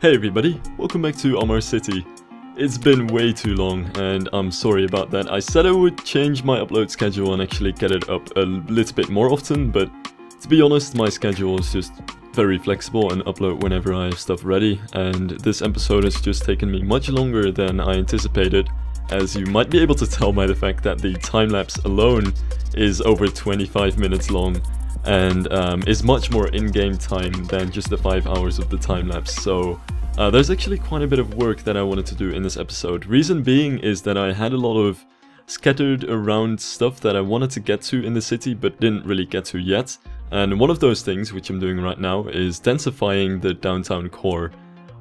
Hey everybody, welcome back to Amar City. It's been way too long and I'm sorry about that. I said I would change my upload schedule and actually get it up a little bit more often, but to be honest, my schedule is just very flexible and upload whenever I have stuff ready, and this episode has just taken me much longer than I anticipated, as you might be able to tell by the fact that the time-lapse alone is over 25 minutes long and is much more in-game time than just the 5 hours of the time-lapse. So there's actually quite a bit of work that I wanted to do in this episode. Reason being is that I had a lot of scattered around stuff that I wanted to get to in the city but didn't really get to yet. And one of those things, which I'm doing right now, is densifying the downtown core.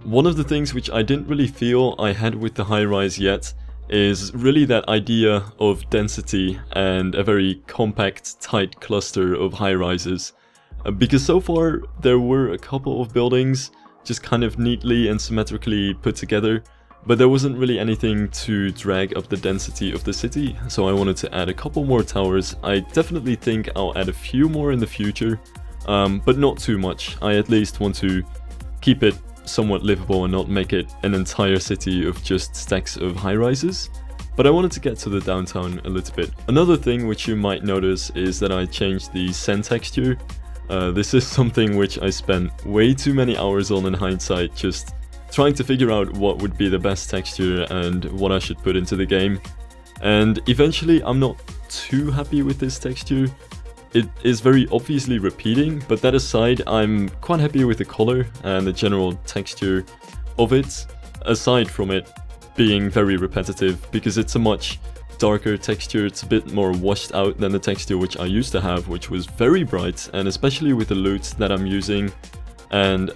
One of the things which I didn't really feel I had with the high-rise yet is really that idea of density and a very compact, tight cluster of high-rises. Because so far there were a couple of buildings just kind of neatly and symmetrically put together, but there wasn't really anything to drag up the density of the city, so I wanted to add a couple more towers. I definitely think I'll add a few more in the future, but not too much. I at least want to keep it somewhat livable and not make it an entire city of just stacks of high-rises. But I wanted to get to the downtown a little bit. Another thing which you might notice is that I changed the sand texture. This is something which I spent way too many hours on in hindsight, just trying to figure out what would be the best texture and what I should put into the game. And eventually I'm not too happy with this texture. It is very obviously repeating, but that aside, I'm quite happy with the color and the general texture of it, aside from it being very repetitive, because it's a much darker texture. It's a bit more washed out than the texture which I used to have, which was very bright, and especially with the loot that I'm using. And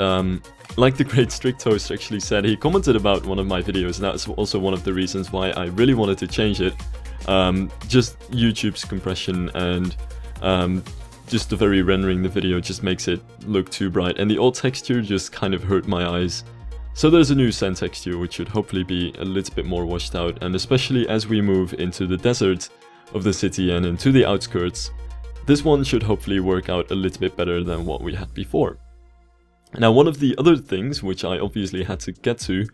like the great Strict Toast actually said, he commented about one of my videos, and that's also one of the reasons why I really wanted to change it. Just YouTube's compression and just the very rendering the video just makes it look too bright, and the old texture just kind of hurt my eyes. So there's a new sand texture which should hopefully be a little bit more washed out, and especially as we move into the desert of the city and into the outskirts, this one should hopefully work out a little bit better than what we had before. Now, one of the other things which I obviously had to get to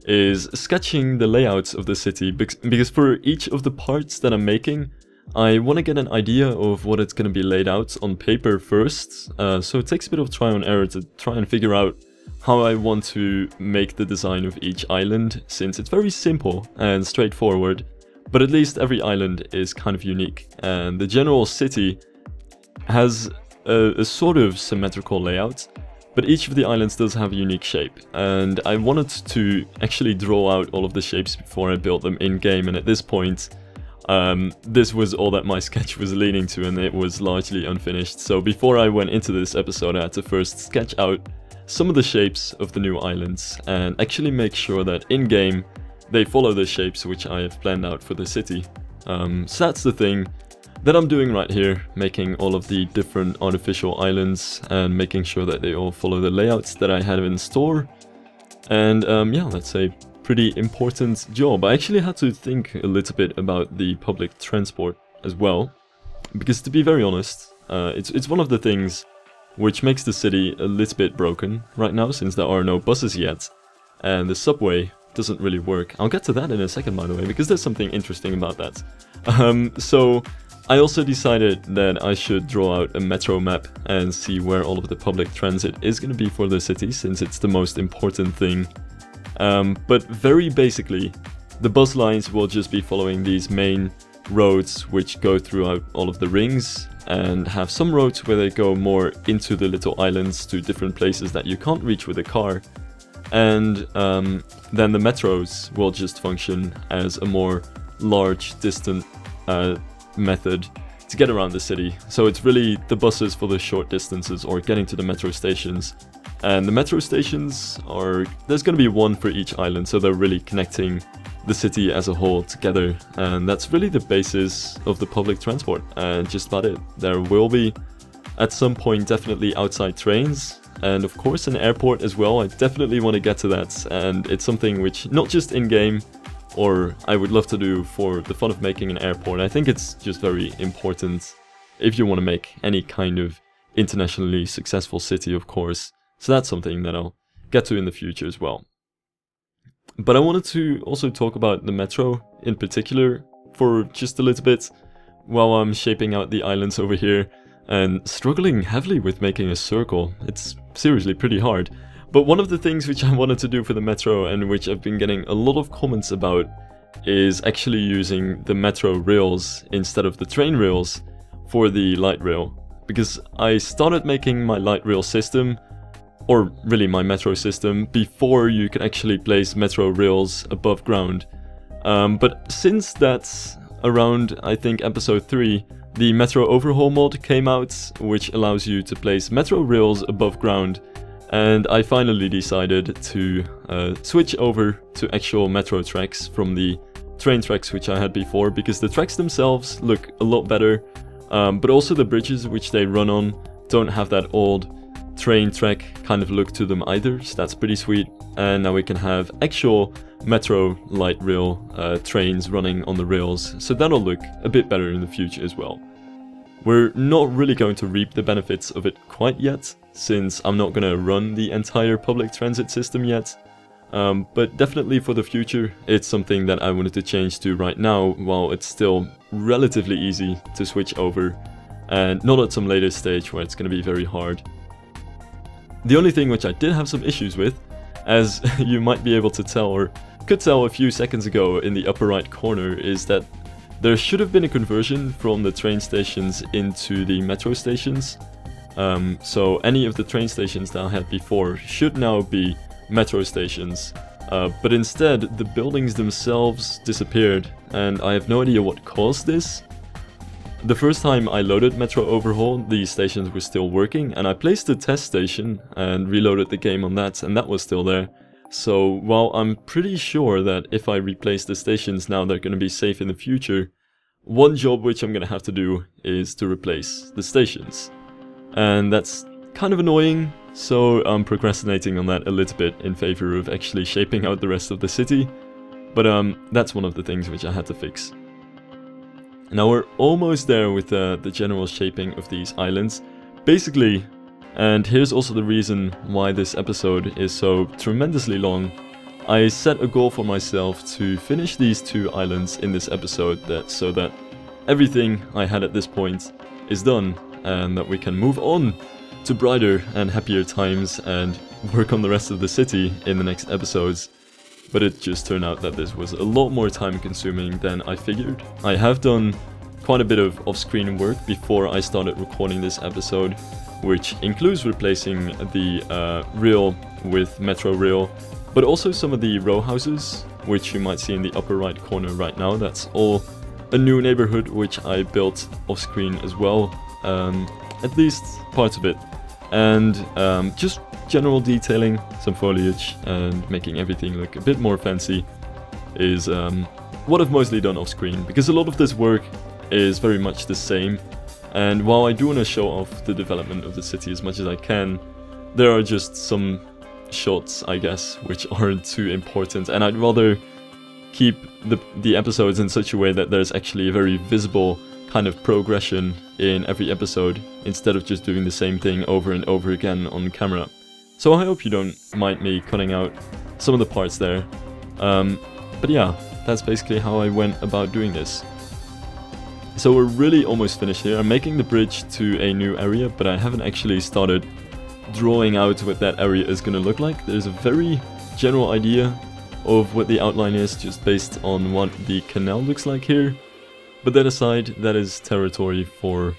is sketching the layouts of the city, because for each of the parts that I'm making, I want to get an idea of what it's going to be laid out on paper first, so it takes a bit of trial and error to try and figure out how I want to make the design of each island, since it's very simple and straightforward, but at least every island is kind of unique, and the general city has a sort of symmetrical layout, but each of the islands does have a unique shape, and I wanted to actually draw out all of the shapes before I built them in-game, and at this point this was all that my sketch was leaning to, and it was largely unfinished. So before I went into this episode, I had to first sketch out some of the shapes of the new islands and actually make sure that in-game they follow the shapes which I have planned out for the city. So that's the thing that I'm doing right here, making all of the different artificial islands and making sure that they all follow the layouts that I have in store. And yeah, that's a pretty important job. I actually had to think a little bit about the public transport as well, because to be very honest, it's one of the things which makes the city a little bit broken right now, since there are no buses yet and the subway doesn't really work. I'll get to that in a second, by the way, because there's something interesting about that. So I also decided that I should draw out a metro map and see where all of the public transit is going to be for the city, since it's the most important thing. But very basically, the bus lines will just be following these main roads which go throughout all of the rings, and have some roads where they go more into the little islands to different places that you can't reach with a car. And then the metros will just function as a more large, distant method to get around the city. So it's really the buses for the short distances or getting to the metro stations. And the metro stations are, there's going to be one for each island, so they're really connecting the city as a whole together, and that's really the basis of the public transport, and just about it. There will be at some point definitely outside trains, and of course an airport as well. I definitely want to get to that, and it's something which not just in-game, or I would love to do for the fun of making an airport. I think it's just very important if you want to make any kind of internationally successful city, of course. So that's something that I'll get to in the future as well. But I wanted to also talk about the metro in particular for just a little bit while I'm shaping out the islands over here and struggling heavily with making a circle. It's seriously pretty hard. But one of the things which I wanted to do for the metro and which I've been getting a lot of comments about is actually using the metro rails instead of the train rails for the light rail. Because I started making my light rail system, or really my metro system, before you can actually place metro rails above ground. But since that's around, I think, episode 3, the metro overhaul mod came out, which allows you to place metro rails above ground, and I finally decided to switch over to actual metro tracks from the train tracks which I had before, because the tracks themselves look a lot better, but also the bridges which they run on don't have that old train track kind of look to them either, so that's pretty sweet. And now we can have actual metro light rail trains running on the rails, so that'll look a bit better in the future as well. We're not really going to reap the benefits of it quite yet, since I'm not going to run the entire public transit system yet, but definitely for the future it's something that I wanted to change to right now while it's still relatively easy to switch over, and not at some later stage where it's going to be very hard. The only thing which I did have some issues with, as you might be able to tell, or could tell a few seconds ago in the upper right corner, is that there should have been a conversion from the train stations into the metro stations. So any of the train stations that I had before should now be metro stations. But instead, the buildings themselves disappeared, and I have no idea what caused this. The first time I loaded Metro Overhaul, the stations were still working, and I placed a test station and reloaded the game on that, and that was still there. So while I'm pretty sure that if I replace the stations now they're going to be safe in the future, one job which I'm going to have to do is to replace the stations. And that's kind of annoying, so I'm procrastinating on that a little bit in favor of actually shaping out the rest of the city. But that's one of the things which I had to fix. Now we're almost there with the general shaping of these islands. Basically, and here's also the reason why this episode is so tremendously long, I set a goal for myself to finish these 2 islands in this episode, so that everything I had at this point is done, and that we can move on to brighter and happier times and work on the rest of the city in the next episodes. But it just turned out that this was a lot more time consuming than I figured. I have done quite a bit of off-screen work before I started recording this episode, which includes replacing the rail with metro rail, but also some of the row houses, which you might see in the upper right corner right now. That's all a new neighborhood which I built off-screen as well, at least parts of it. And just general detailing, some foliage, and making everything look a bit more fancy is what I've mostly done off screen, because a lot of this work is very much the same, and while I do want to show off the development of the city as much as I can, there are just some shots, I guess, which aren't too important, and I'd rather keep the episodes in such a way that there's actually a very visible kind of progression in every episode, instead of just doing the same thing over and over again on camera. So I hope you don't mind me cutting out some of the parts there. But yeah, that's basically how I went about doing this. So we're really almost finished here. I'm making the bridge to a new area, but I haven't actually started drawing out what that area is going to look like. There's a very general idea of what the outline is, just based on what the canal looks like here. But that aside, that is territory for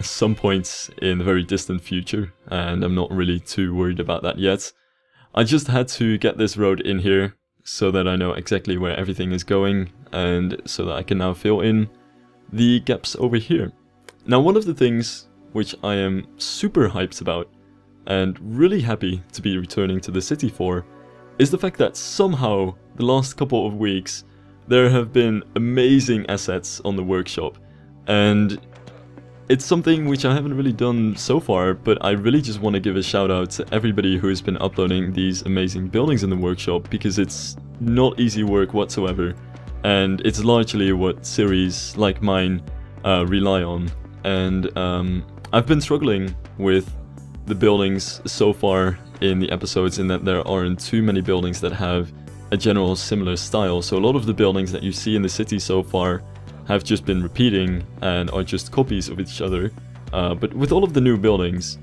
some points in the very distant future, and I'm not really too worried about that yet. I just had to get this road in here so that I know exactly where everything is going, and so that I can now fill in the gaps over here. Now, one of the things which I am super hyped about and really happy to be returning to the city for is the fact that somehow the last couple of weeks there have been amazing assets on the workshop, and it's something which I haven't really done so far, but I really just want to give a shout out to everybody who has been uploading these amazing buildings in the workshop, because it's not easy work whatsoever, and it's largely what series like mine rely on. And I've been struggling with the buildings so far in the episodes in that there aren't too many buildings that have a general similar style. So a lot of the buildings that you see in the city so far have just been repeating and are just copies of each other. But with all of the new buildings,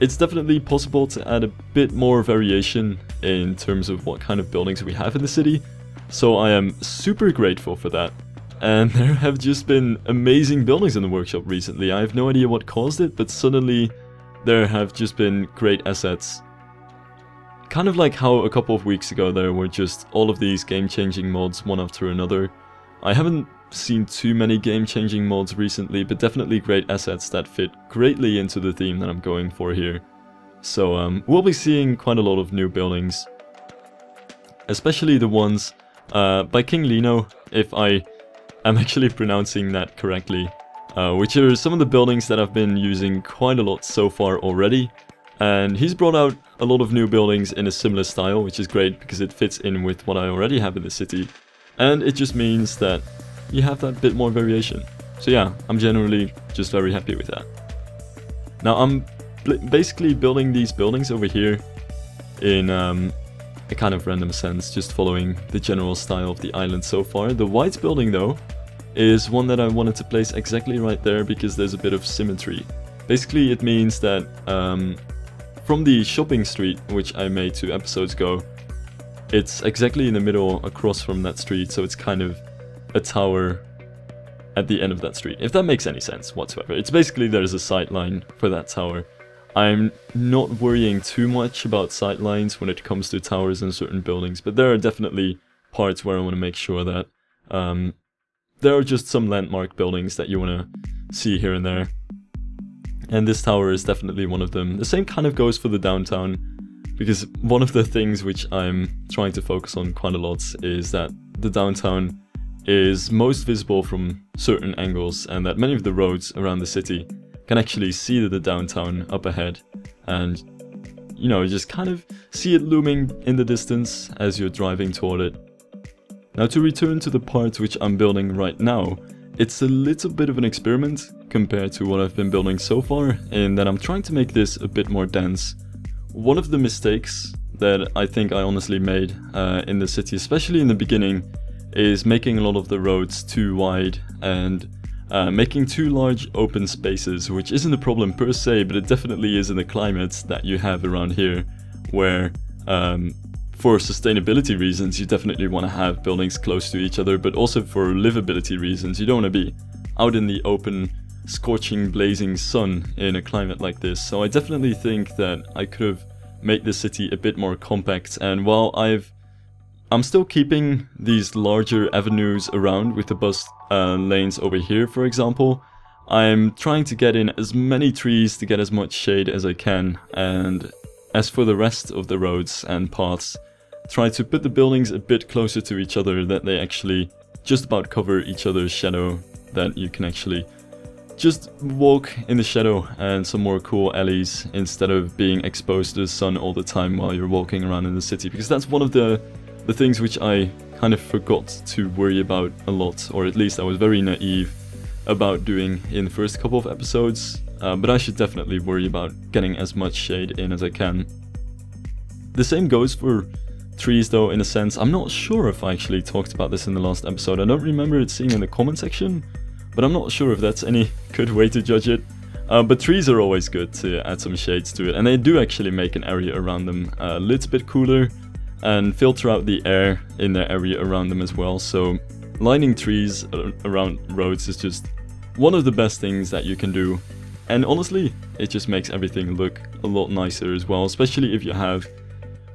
it's definitely possible to add a bit more variation in terms of what kind of buildings we have in the city. So I am super grateful for that. And there have just been amazing buildings in the workshop recently. I have no idea what caused it, but suddenly there have just been great assets. Kind of like how a couple of weeks ago there were just all of these game-changing mods one after another. I haven't seen too many game-changing mods recently, but definitely great assets that fit greatly into the theme that I'm going for here. So we'll be seeing quite a lot of new buildings, especially the ones by King Lino, if I am actually pronouncing that correctly, which are some of the buildings that I've been using quite a lot so far already. And he's brought out a lot of new buildings in a similar style, which is great because it fits in with what I already have in the city. And it just means that you have that bit more variation. So yeah, I'm generally just very happy with that. Now I'm basically building these buildings over here in a kind of random sense, just following the general style of the island so far. The white building though is one that I wanted to place exactly right there because there's a bit of symmetry. Basically it means that from the shopping street, which I made 2 episodes ago, it's exactly in the middle across from that street, so it's kind of a tower at the end of that street, if that makes any sense whatsoever. It's basically there's a sight line for that tower. I'm not worrying too much about sight lines when it comes to towers and certain buildings, but there are definitely parts where I want to make sure that there are just some landmark buildings that you want to see here and there. And this tower is definitely one of them. The same kind of goes for the downtown, because one of the things which I'm trying to focus on quite a lot is that the downtown is most visible from certain angles, and that many of the roads around the city can actually see the downtown up ahead, and you know, just kind of see it looming in the distance as you're driving toward it. Now to return to the part which I'm building right now, it's a little bit of an experiment compared to what I've been building so far, in that I'm trying to make this a bit more dense. One of the mistakes that I think I honestly made in the city, especially in the beginning, is making a lot of the roads too wide and making too large open spaces, which isn't a problem per se, but it definitely is in the climate that you have around here, where for sustainability reasons you definitely want to have buildings close to each other, but also for livability reasons. You don't want to be out in the open, scorching, blazing sun in a climate like this. So I definitely think that I could have made the city a bit more compact, and while I'm still keeping these larger avenues around with the bus lanes over here, for example, I'm trying to get in as many trees to get as much shade as I can, and as for the rest of the roads and paths, try to put the buildings a bit closer to each other, that they actually just about cover each other's shadow, that you can actually just walk in the shadow and some more cool alleys instead of being exposed to the sun all the time while you're walking around in the city, because that's one of the things which I kind of forgot to worry about a lot, or at least I was very naive about doing in the first couple of episodes, but I should definitely worry about getting as much shade in as I can. The same goes for trees though, in a sense. I'm not sure if I actually talked about this in the last episode. I don't remember it seeing in the comment section, but I'm not sure if that's any good way to judge it. But trees are always good to add some shades to it, and they do actually make an area around them a little bit cooler and filter out the air in the area around them as well. So lining trees around roads is just one of the best things that you can do, and honestly it just makes everything look a lot nicer as well, especially if you have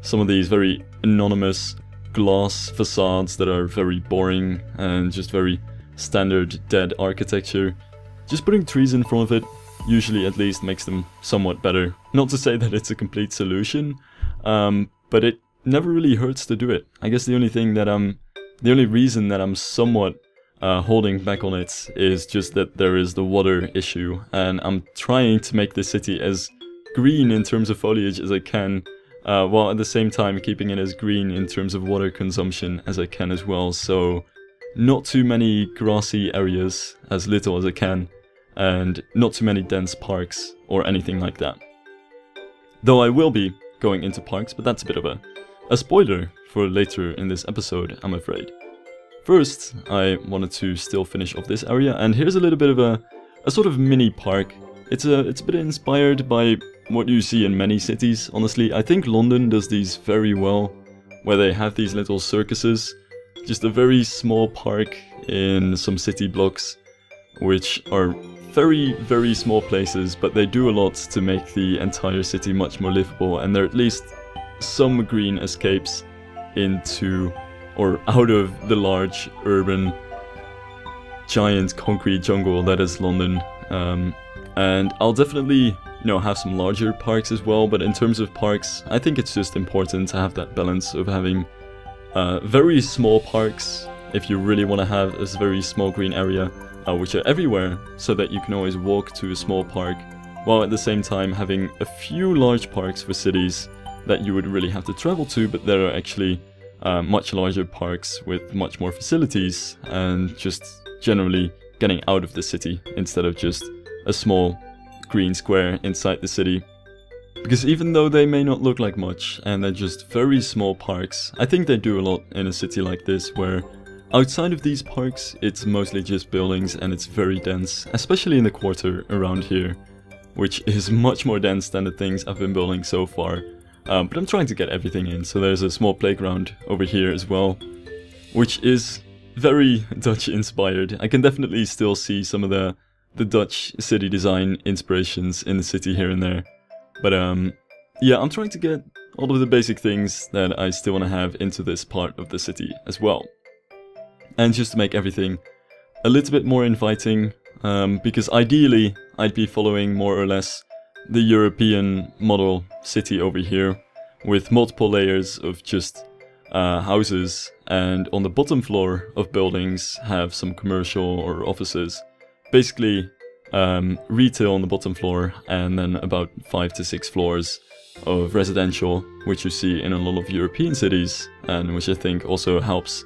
some of these very anonymous glass facades that are very boring and just very standard dead architecture. Just putting trees in front of it usually at least makes them somewhat better. Not to say that it's a complete solution, but it never really hurts to do it. I guess the only reason that I'm somewhat holding back on it is just that there is the water issue, and I'm trying to make the city as green in terms of foliage as I can, while at the same time keeping it as green in terms of water consumption as I can as well. So not too many grassy areas, as little as I can, and not too many dense parks or anything like that. Though I will be going into parks, but that's a bit of a spoiler for later in this episode, I'm afraid. First, I wanted to still finish off this area, and here's a little bit of a sort of mini park. It's a bit inspired by what you see in many cities, honestly. I think London does these very well, where they have these little circuses. Just a very small park in some city blocks, which are very, very small places, but they do a lot to make the entire city much more livable, and there are at least some green escapes into or out of the large urban giant concrete jungle that is London. And I'll definitely, have some larger parks as well, but in terms of parks, I think it's just important to have that balance of having very small parks, if you really want to have a very small green area, which are everywhere, so that you can always walk to a small park, while at the same time having a few large parks for cities that you would really have to travel to, but there are actually much larger parks with much more facilities, and just generally getting out of the city instead of just a small green square inside the city. Because even though they may not look like much, and they're just very small parks, I think they do a lot in a city like this, where outside of these parks, it's mostly just buildings and it's very dense, especially in the quarter around here, which is much more dense than the things I've been building so far. But I'm trying to get everything in, so there's a small playground over here as well, which is very Dutch inspired. I can definitely still see some of the Dutch city design inspirations in the city here and there. But yeah, I'm trying to get all of the basic things that I still want to have into this part of the city as well. And just to make everything a little bit more inviting, because ideally I'd be following more or less the European model city over here, with multiple layers of just houses, and on the bottom floor of buildings have some commercial or offices. Basically retail on the bottom floor, and then about 5 to 6 floors of residential, which you see in a lot of European cities, and which I think also helps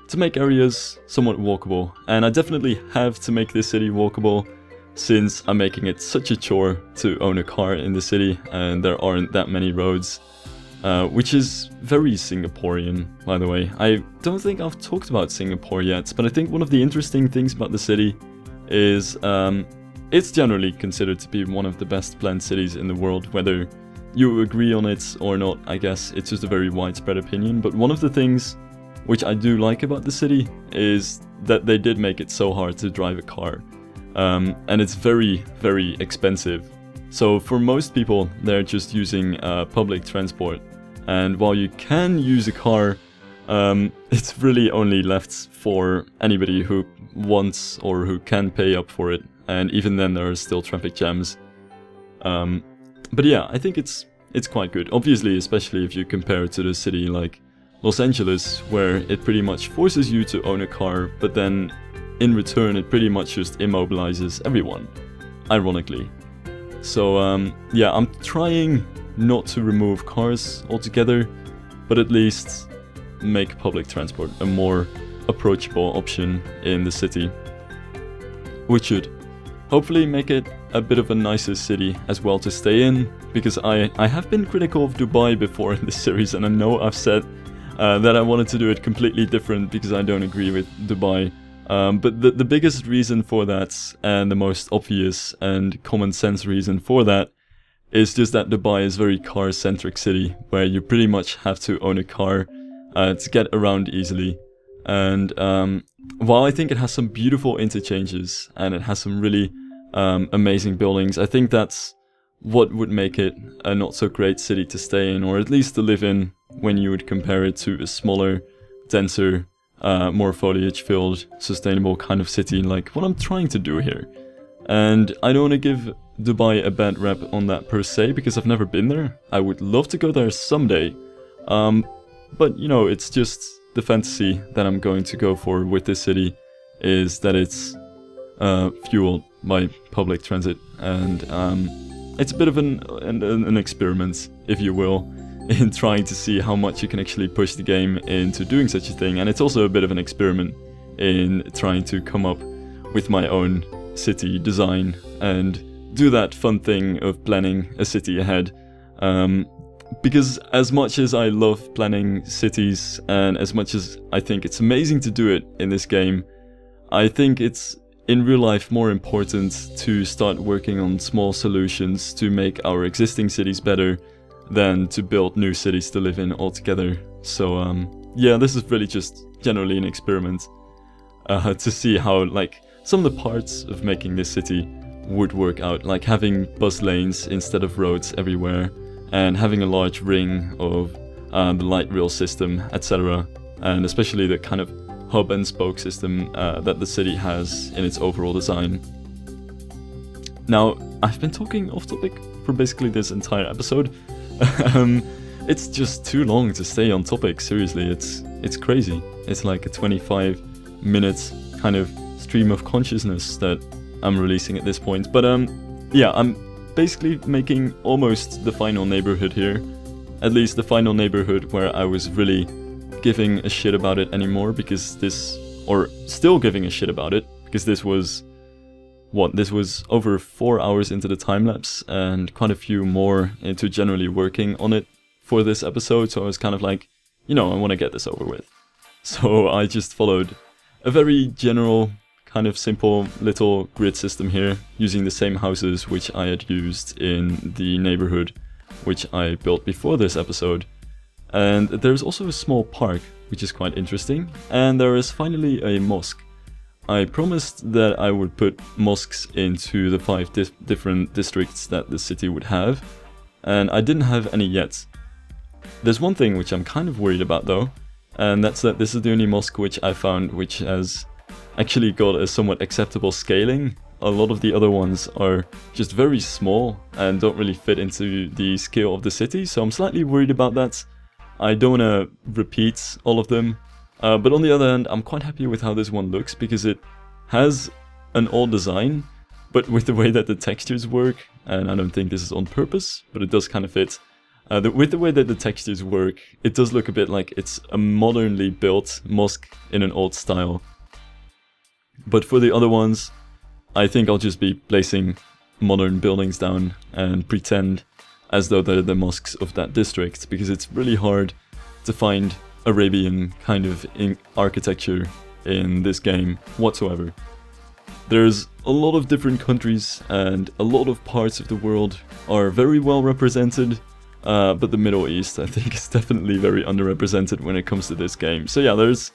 to make areas somewhat walkable. And I definitely have to make this city walkable, since I'm making it such a chore to own a car in the city, and there aren't that many roads, which is very Singaporean, by the way. I don't think I've talked about Singapore yet, but I think one of the interesting things about the city is it's generally considered to be one of the best planned cities in the world, whether you agree on it or not. I guess it's just a very widespread opinion, but one of the things which I do like about the city is that they did make it so hard to drive a car. And it's very, very expensive. So for most people, they're just using public transport. And while you can use a car, it's really only left for anybody who wants or who can pay up for it. And even then there are still traffic jams. But yeah, I think it's quite good. Obviously, especially if you compare it to the city like Los Angeles, where it pretty much forces you to own a car, but then in return it pretty much just immobilizes everyone, ironically. So yeah, I'm trying not to remove cars altogether, but at least make public transport a more approachable option in the city, which should hopefully make it a bit of a nicer city as well to stay in, because I have been critical of Dubai before in this series, and I know I've said that I wanted to do it completely different because I don't agree with Dubai. But the biggest reason for that, and the most obvious and common sense reason for that, is just that Dubai is a very car-centric city, where you pretty much have to own a car to get around easily. And while I think it has some beautiful interchanges, and it has some really amazing buildings, I think that's what would make it a not-so-great city to stay in, or at least to live in, when you would compare it to a smaller, denser, more foliage-filled, sustainable kind of city, like what I'm trying to do here. And I don't want to give Dubai a bad rep on that per se, because I've never been there. I would love to go there someday. But, you know, it's just the fantasy that I'm going to go for with this city, is that it's fueled by public transit. And it's a bit of an experiment, if you will, in trying to see how much you can actually push the game into doing such a thing. And it's also a bit of an experiment in trying to come up with my own city design and do that fun thing of planning a city ahead. Because as much as I love planning cities, and as much as I think it's amazing to do it in this game, I think it's in real life more important to start working on small solutions to make our existing cities better than to build new cities to live in altogether. So yeah, this is really just generally an experiment to see how like some of the parts of making this city would work out, like having bus lanes instead of roads everywhere, and having a large ring of the light rail system, etc. And especially the kind of hub and spoke system that the city has in its overall design. Now, I've been talking off topic for basically this entire episode. It's just too long to stay on topic, seriously, it's crazy. It's like a 25-minute kind of stream of consciousness that I'm releasing at this point. But yeah, I'm basically making almost the final neighborhood here. At least the final neighborhood where I was really giving a shit about it anymore, because this, or still giving a shit about it, because this was, what, this was over 4 hours into the time-lapse and quite a few more into generally working on it for this episode, so I was kind of like, you know, I want to get this over with. So I just followed a very general, kind of simple little grid system here, using the same houses which I had used in the neighborhood which I built before this episode. And there's also a small park, which is quite interesting, and there is finally a mosque. I promised that I would put mosques into the 5 different districts that the city would have, and I didn't have any yet. There's one thing which I'm kind of worried about though, and that's that this is the only mosque which I found which has actually got a somewhat acceptable scaling. A lot of the other ones are just very small and don't really fit into the scale of the city, so I'm slightly worried about that. I don't want to repeat all of them, but on the other hand, I'm quite happy with how this one looks, because it has an old design, but with the way that the textures work, and I don't think this is on purpose, but it does kind of fit. With the way that the textures work, it does look a bit like it's a modernly built mosque in an old style. But for the other ones, I think I'll just be placing modern buildings down and pretend as though they're the mosques of that district, because it's really hard to find Arabian kind of architecture in this game whatsoever. There's a lot of different countries and a lot of parts of the world are very well represented, but the Middle East I think is definitely very underrepresented when it comes to this game. So yeah, there's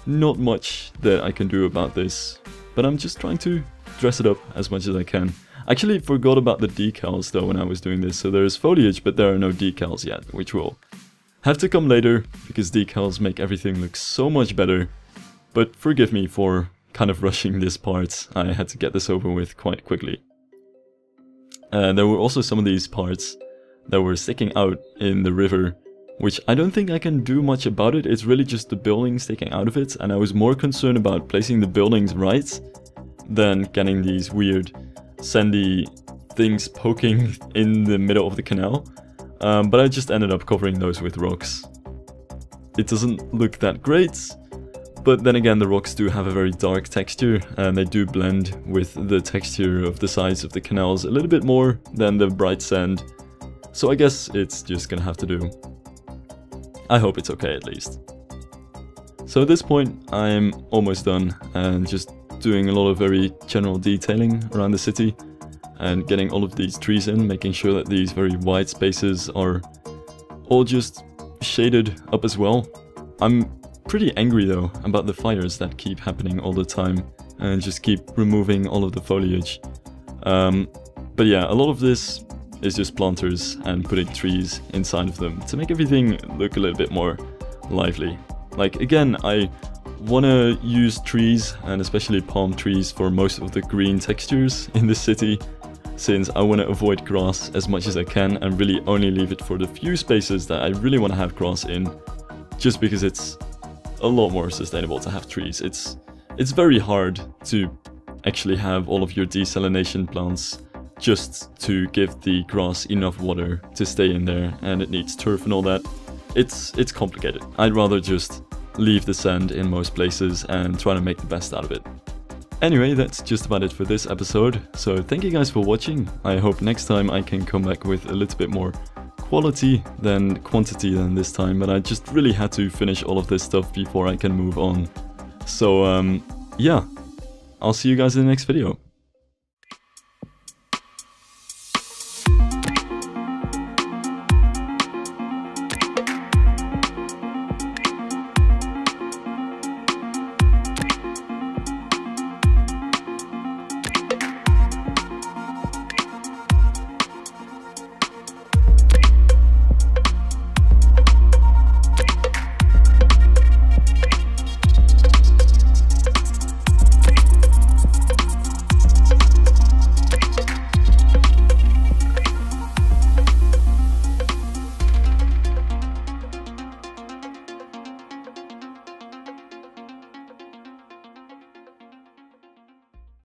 not much that I can do about this, but I'm just trying to dress it up as much as I can. I actually forgot about the decals though when I was doing this, so there's foliage but there are no decals yet, which will have to come later, because decals make everything look so much better. But forgive me for kind of rushing this part, I had to get this over with quite quickly. There were also some of these parts that were sticking out in the river, which I don't think I can do much about it. It's really just the building sticking out of it, and I was more concerned about placing the buildings right than getting these weird sandy things poking in the middle of the canal. But I just ended up covering those with rocks. It doesn't look that great, but then again the rocks do have a very dark texture, and they do blend with the texture of the sides of the canals a little bit more than the bright sand. So I guess it's just gonna have to do. I hope it's okay at least. So at this point I'm almost done and just doing a lot of very general detailing around the city and getting all of these trees in, making sure that these very wide spaces are all just shaded up as well. I'm pretty angry though about the fires that keep happening all the time and just keep removing all of the foliage. But yeah, a lot of this is just planters and putting trees inside of them to make everything look a little bit more lively. Like again, I want to use trees, and especially palm trees, for most of the green textures in the city, since I want to avoid grass as much as I can and really only leave it for the few spaces that I really want to have grass in, just because it's a lot more sustainable to have trees. It's very hard to actually have all of your desalination plants just to give the grass enough water to stay in there, and it needs turf and all that. It's complicated. I'd rather just leave the sand in most places and try to make the best out of it. Anyway, that's just about it for this episode, so thank you guys for watching. I hope next time I can come back with a little bit more quality than quantity than this time, but I just really had to finish all of this stuff before I can move on. So, yeah, I'll see you guys in the next video.